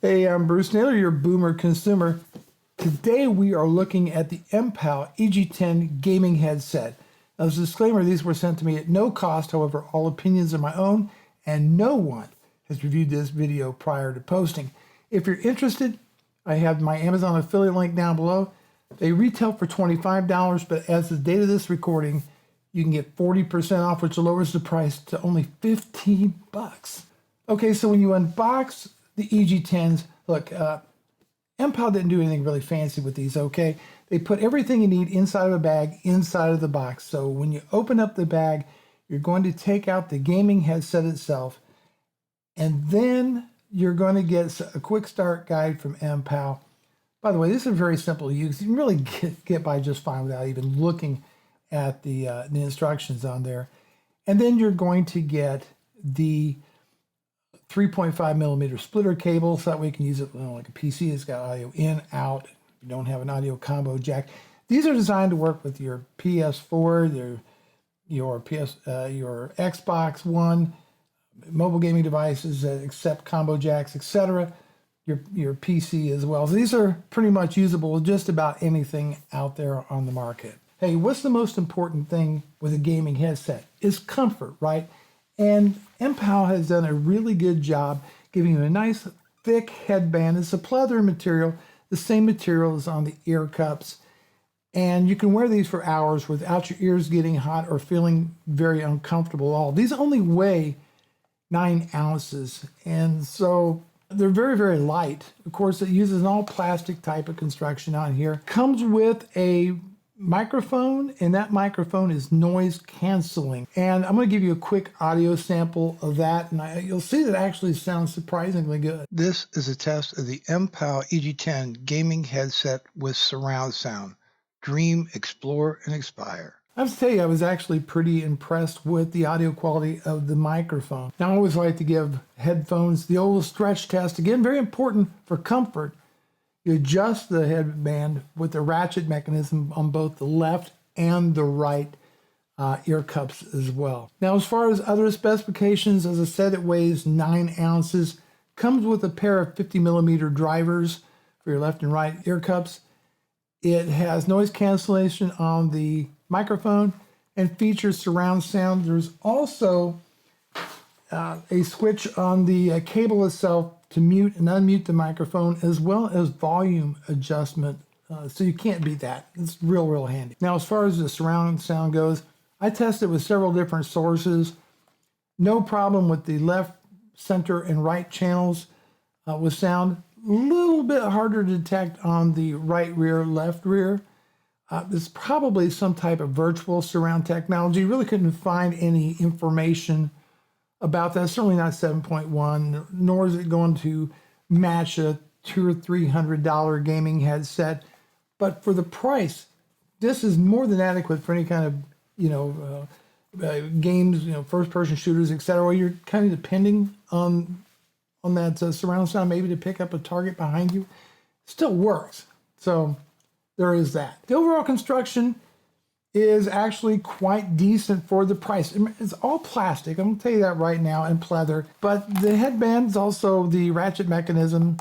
Hey, I'm Bruce Naylor, your boomer consumer. Today we are looking at the MPOW EG10 Gaming Headset. Now, as a disclaimer, these were sent to me at no cost. However, all opinions are my own, and no one has reviewed this video prior to posting. If you're interested, I have my Amazon affiliate link down below. They retail for $25, but as of the date of this recording, you can get 40% off, which lowers the price to only 15 bucks. Okay, so when you unbox the EG10s, look, MPOW didn't do anything really fancy with these, okay? They put everything you need inside of a bag, inside of the box. So when you open up the bag, you're going to take out the gaming headset itself, and then you're going to get a quick start guide from MPOW. By the way, this is very simple to use. You can really get by just fine without even looking at the instructions on there. And then you're going to get the 3.5 millimeter splitter cable, so that way you can use it like a PC. It's got audio in, out. You don't have an audio combo jack. These are designed to work with your PS4, your Xbox One, mobile gaming devices that accept combo jacks, etc. Your PC as well. So these are pretty much usable with just about anything out there on the market. Hey, what's the most important thing with a gaming headset? Is comfort, right? And MPOW has done a really good job giving you a nice thick headband. It's a pleather material, the same material as on the ear cups. And you can wear these for hours without your ears getting hot or feeling very uncomfortable at all. These only weigh 9 ounces. And so they're very, very light. Of course, it uses an all plastic type of construction on here. Comes with a microphone, and that microphone is noise canceling. And I'm going to give you a quick audio sample of that, and you'll see that it actually sounds surprisingly good. This is a test of the MPOW EG10 gaming headset with surround sound. Dream, explore, and expire. I have to tell you, I was actually pretty impressed with the audio quality of the microphone. Now, I always like to give headphones the old stretch test. Again, very important for comfort. You adjust the headband with a ratchet mechanism on both the left and the right ear cups as well. Now, as far as other specifications, as I said, it weighs 9 ounces. Comes with a pair of 50 millimeter drivers for your left and right ear cups. It has noise cancellation on the microphone and features surround sound. There's also a switch on the cable itself to mute and unmute the microphone, as well as volume adjustment. So you can't beat that. It's real handy. Now, as far as the surround sound goes, I tested with several different sources. No problem with the left, center, and right channels with sound. A little bit harder to detect on the right rear, left rear. It's probably some type of virtual surround technology. Really couldn't find any information about that. Certainly not 7.1, nor is it going to match a $200 or $300 gaming headset. But for the price, this is more than adequate for any kind of games, first-person shooters, etc. Where you're kind of depending on that surround sound, maybe to pick up a target behind you. Still works. So there is that. The overall construction is actually quite decent for the price. It's all plastic, I'm going to tell you that right now, and pleather. But the headband's also the ratchet mechanism.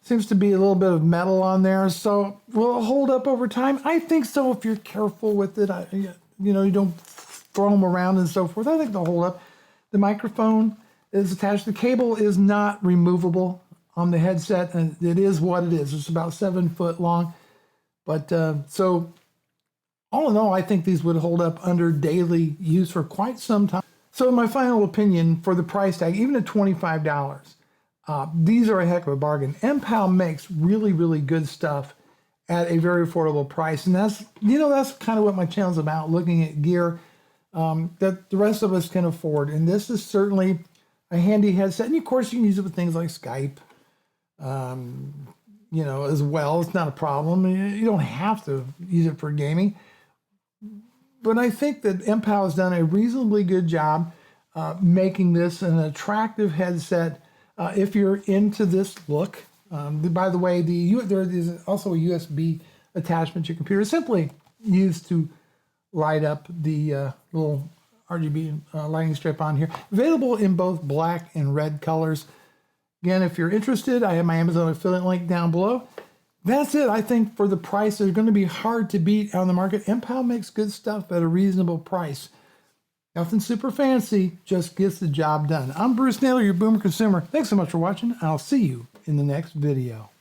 Seems to be a little bit of metal on there. So will it hold up over time? I think so, if you're careful with it. You don't throw them around and so forth. I think they'll hold up. The microphone is attached. The cable is not removable on the headset, and it is what it is. It's about 7 foot long. But so all in all, I think these would hold up under daily use for quite some time. So in my final opinion, for the price tag, even at $25, these are a heck of a bargain. MPOW makes really good stuff at a very affordable price. And that's kind of what my channel's about, looking at gear that the rest of us can afford. And this is certainly a handy headset. And of course, you can use it with things like Skype, as well. It's not a problem. You don't have to use it for gaming. But I think that MPOW has done a reasonably good job making this an attractive headset if you're into this look. By the way, there is also a USB attachment to your computer, simply used to light up the little RGB lighting strip on here. Available in both black and red colors. Again, if you're interested, I have my Amazon affiliate link down below. That's it. I think for the price, they're going to be hard to beat on the market. MPOW makes good stuff at a reasonable price. Nothing super fancy, just gets the job done. I'm Bruce Naylor, your Boomer Consumer. Thanks so much for watching. I'll see you in the next video.